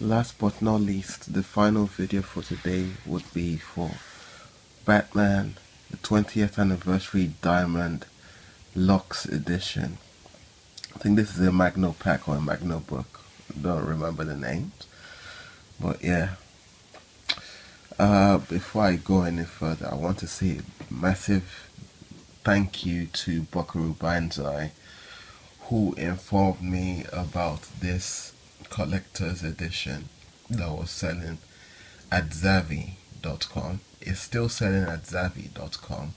Last but not least, the final video for today would be for Batman, the 20th anniversary Diamond Luxe edition. I think this is a Magno pack or a Magno book. Don't remember the names. But yeah. Before I go any further, I want to say a massive thank you to Buckaroo Banzai, who informed me about this collector's edition that was selling at Zavi.com. It's still selling at Zavi.com.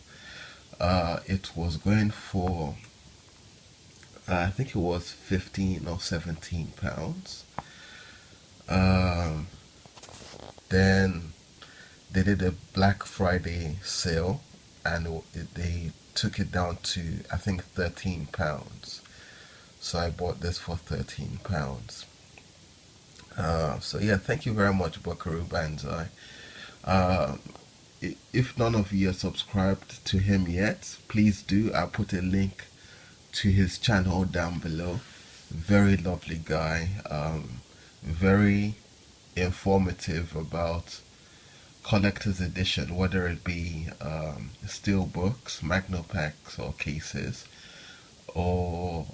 It was going for, I think it was 15 or 17 pounds. Then they did a Black Friday sale and they took it down to, I think, 13 pounds. So I bought this for 13 pounds. So yeah, thank you very much, Buckaroo Banzai. Uh, if none of you are subscribed to him yet, please do. I'll put a link to his channel down below. Very lovely guy. Very informative about collector's edition, whether it be steel books, magno packs or cases, or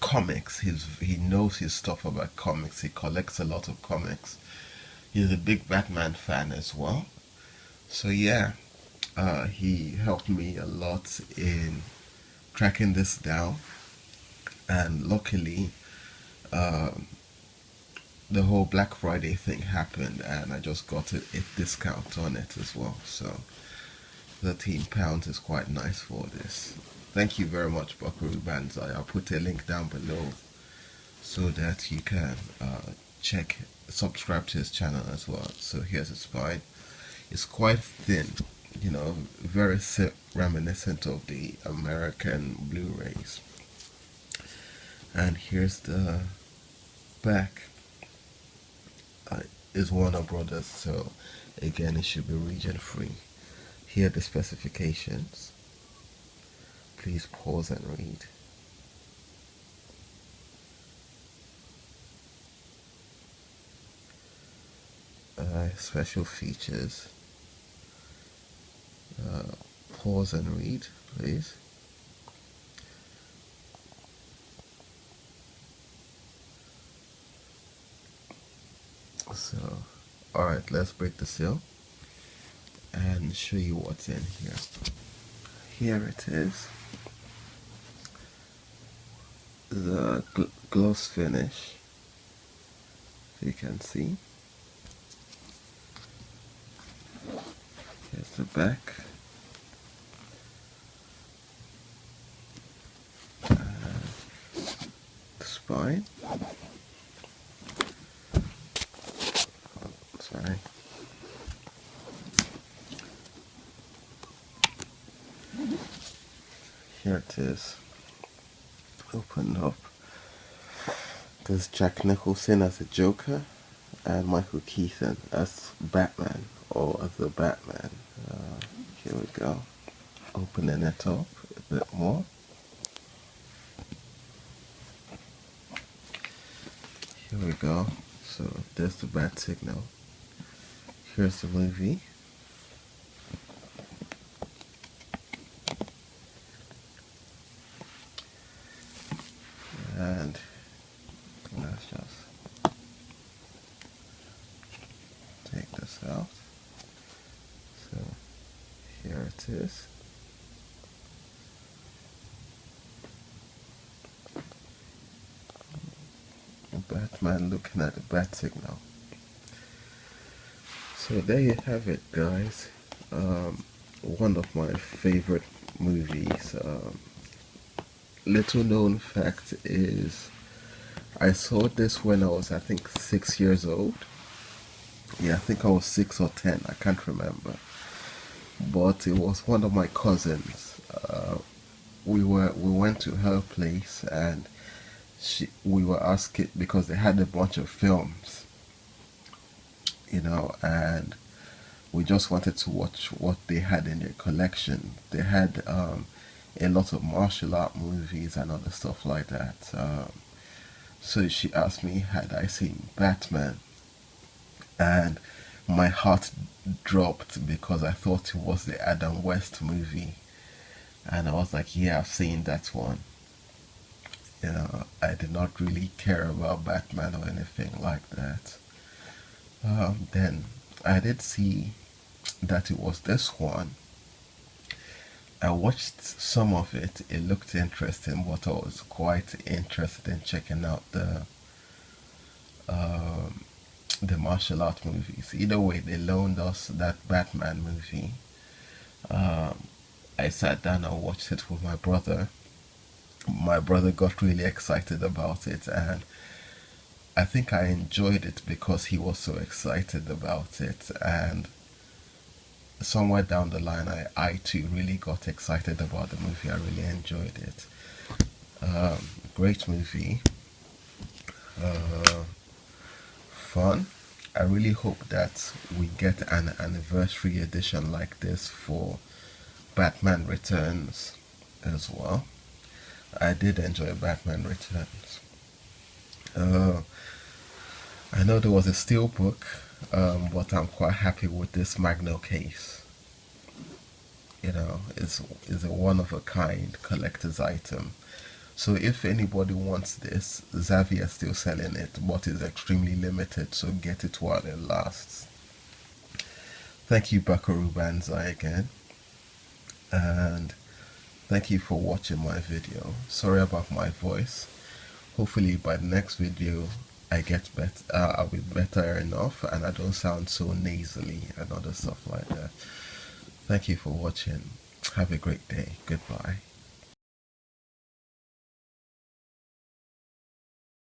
comics. He knows his stuff about comics. He collects a lot of comics. He's a big Batman fan as well. So yeah, he helped me a lot in tracking this down, and luckily the whole Black Friday thing happened and I just got a discount on it as well. So £13 is quite nice for this. Thank you very much, Buckaroo Banzai. I'll put a link down below so that you can subscribe to his channel as well. So here's the spine. It's quite thin, you know, very reminiscent of the American Blu-rays. And here's the back. Is Warner Brothers, so again it should be region free. Here are the specifications. Please pause and read. Special features. Pause and read, please. So, alright, let's break the seal and show you what's in here. Here it is. The gloss finish, you can see. Here's the back. The spine. Sorry. Here it is. Open up. There's Jack Nicholson as the Joker and Michael Keaton as Batman, or as the Batman. Here we go. Opening it up a bit more. Here we go. So there's the bat signal. Here's the movie. And let's just take this out. So here it is. Batman looking at the bat signal. So there you have it, guys. One of my favorite movies. Little known fact is I saw this when I was, I think, 6 years old. Yeah, I think I was 6 or 10, I can't remember. But it was one of my cousins. We went to her place and we were asking, because they had a bunch of films, you know, and we just wanted to watch what they had in their collection. They had a lot of martial art movies and other stuff like that. So she asked me, had I seen Batman? And my heart dropped because I thought it was the Adam West movie. And I was like, yeah, I've seen that one. I did not really care about Batman or anything like that. Then I did see that it was this one. I watched some of it. It looked interesting, but I was quite interested in checking out the martial art movies. Either way, they loaned us that Batman movie. Um, I sat down and watched it with my brother. My brother got really excited about it, and I think I enjoyed it because he was so excited about it. And somewhere down the line, I too really got excited about the movie. I really enjoyed it. Great movie. Uh, Fun. I really hope that we get an anniversary edition like this for Batman Returns as well. I did enjoy Batman Returns. Uh, I know there was a steel book, but I'm quite happy with this Magno case. It's a one of a kind collector's item. So if anybody wants this, Xavier's still selling it, but it's extremely limited, so get it while it lasts. Thank you, Bakaru Banzai, again, and thank you for watching my video. Sorry about my voice. Hopefully by the next video I get better, I'll be better enough and I don't sound so nasally and other stuff like that. Thank you for watching. Have a great day. Goodbye.